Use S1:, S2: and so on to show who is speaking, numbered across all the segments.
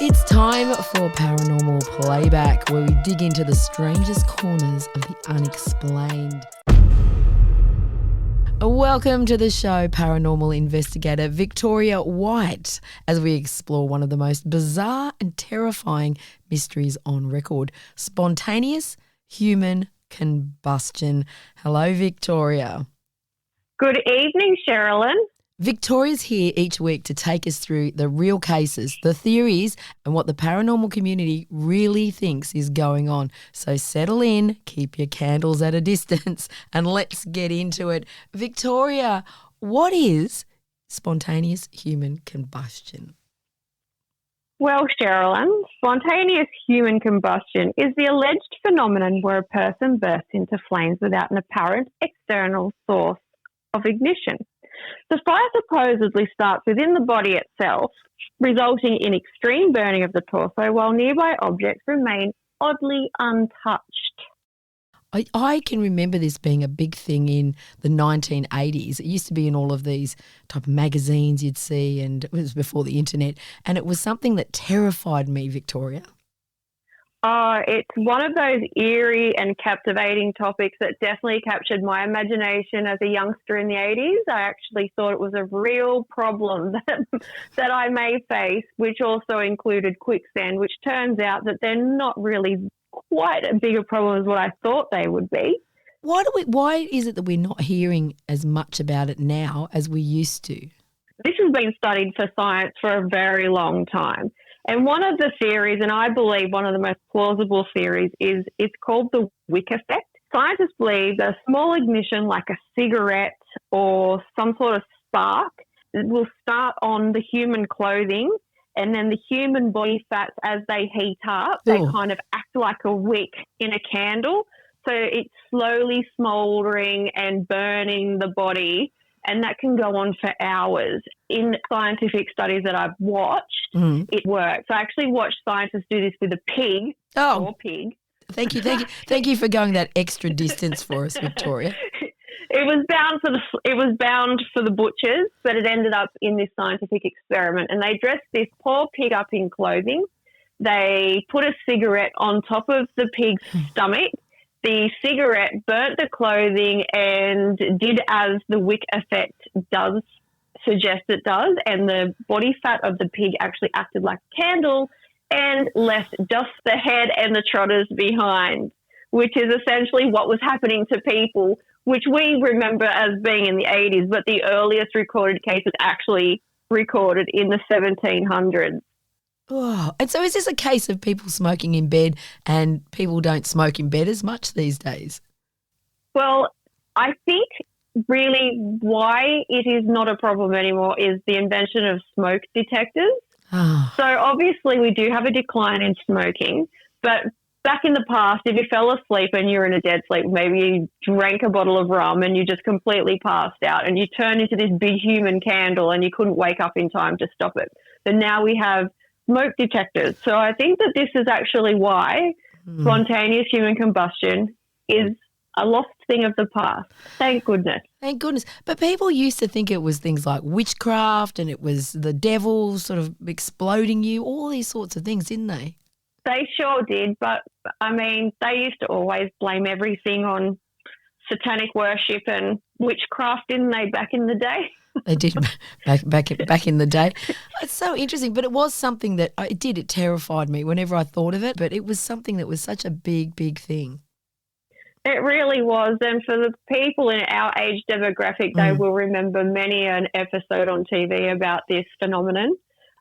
S1: It's time for Paranormal Playback, where we dig into the strangest corners of the unexplained. Welcome to the show, Paranormal Investigator Victoria White, as we explore one of the most bizarre and terrifying mysteries on record: spontaneous human combustion. Hello, Victoria.
S2: Good evening, Cheralyn.
S1: Victoria's here each week to take us through the real cases, the theories, and what the paranormal community really thinks is going on. So settle in, keep your candles at a distance, and let's get into it. Victoria, what is spontaneous human combustion?
S2: Well, Cheralyn, spontaneous human combustion is the alleged phenomenon where a person bursts into flames without an apparent external source of ignition. The fire supposedly starts within the body itself, resulting in extreme burning of the torso while nearby objects remain oddly untouched.
S1: I can remember this being a big thing in the 1980s. It used to be in all of these type of magazines you'd see, and it was before the internet, and it was something that terrified me, Victoria.
S2: It's one of those eerie and captivating topics that definitely captured my imagination as a youngster in the 80s. I actually thought it was a real problem that I may face, which also included quicksand, which turns out that they're not really quite as big a problem as what I thought they would be.
S1: Why is it that we're not hearing as much about it now as we used to?
S2: This has been studied for science for a very long time. And one of the theories, and I believe one of the most plausible theories, is it's called the wick effect. Scientists believe that a small ignition like a cigarette or some sort of spark will start on the human clothing, and then the human body fats, as they heat up, they kind of act like a wick in a candle. So it's slowly smouldering and burning the body, and that can go on for hours. In scientific studies that I've watched, it works. I actually watched scientists do this with a pig. Or pig.
S1: Thank you for going that extra distance for us, Victoria.
S2: It was bound for the butchers, but it ended up in this scientific experiment. And they dressed this poor pig up in clothing. They put a cigarette on top of the pig's stomach. The cigarette burnt the clothing and did as the wick effect does suggest it does, and the body fat of the pig actually acted like a candle and left just the head and the trotters behind, which is essentially what was happening to people, which we remember as being in the 80s, but the earliest recorded case was actually recorded in the 1700s.
S1: Oh, and so is this a case of people smoking in bed and people don't smoke in bed as much these days?
S2: Well, I think really why it is not a problem anymore is the invention of smoke detectors. So obviously we do have a decline in smoking, but back in the past, if you fell asleep and you're in a dead sleep, maybe you drank a bottle of rum and you just completely passed out and you turned into this big human candle and you couldn't wake up in time to stop it. But now we have smoke detectors. So I think that this is actually why spontaneous human combustion is a lost thing of the past. Thank goodness.
S1: Thank goodness. But people used to think it was things like witchcraft and it was the devil sort of exploding you, all these sorts of things, didn't they?
S2: They sure did. But, I mean, they used to always blame everything on satanic worship and witchcraft, didn't they, back in the day?
S1: They did back in the day. It's so interesting, but it was something that it terrified me whenever I thought of it, but it was something that was such a big, big thing.
S2: It really was, and for the people in our age demographic, they will remember many an episode on TV about this phenomenon.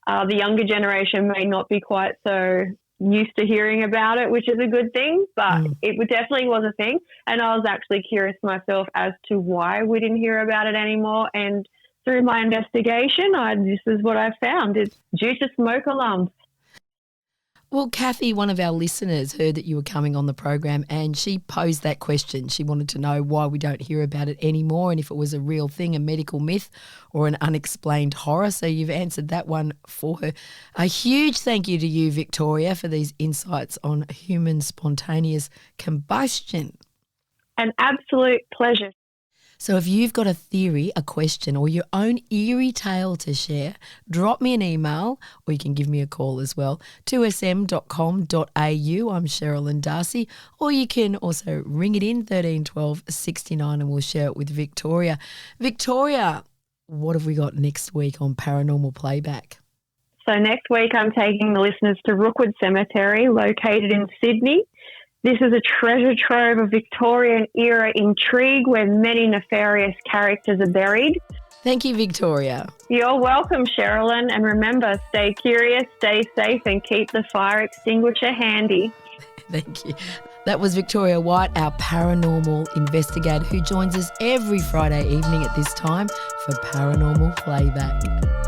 S2: The younger generation may not be quite so used to hearing about it, which is a good thing, but it definitely was a thing. And I was actually curious myself as to why we didn't hear about it anymore. And through my investigation, this is what I found. It's due to smoke alarms.
S1: Well, Kathy, one of our listeners, heard that you were coming on the program and she posed that question. She wanted to know why we don't hear about it anymore and if it was a real thing, a medical myth or an unexplained horror. So you've answered that one for her. A huge thank you to you, Victoria, for these insights on human spontaneous combustion.
S2: An absolute pleasure.
S1: So if you've got a theory, a question, or your own eerie tale to share, drop me an email or you can give me a call as well, 2sm.com.au. I'm Cheralyn Darcey. Or you can also ring it in, 13 12 69, and we'll share it with Victoria. Victoria, what have we got next week on Paranormal Playback?
S2: So next week I'm taking the listeners to Rookwood Cemetery, located in Sydney. This is a treasure trove of Victorian-era intrigue where many nefarious characters are buried.
S1: Thank you, Victoria.
S2: You're welcome, Cheralyn. And remember, stay curious, stay safe, and keep the fire extinguisher handy.
S1: Thank you. That was Victoria White, our paranormal investigator, who joins us every Friday evening at this time for Paranormal Playback.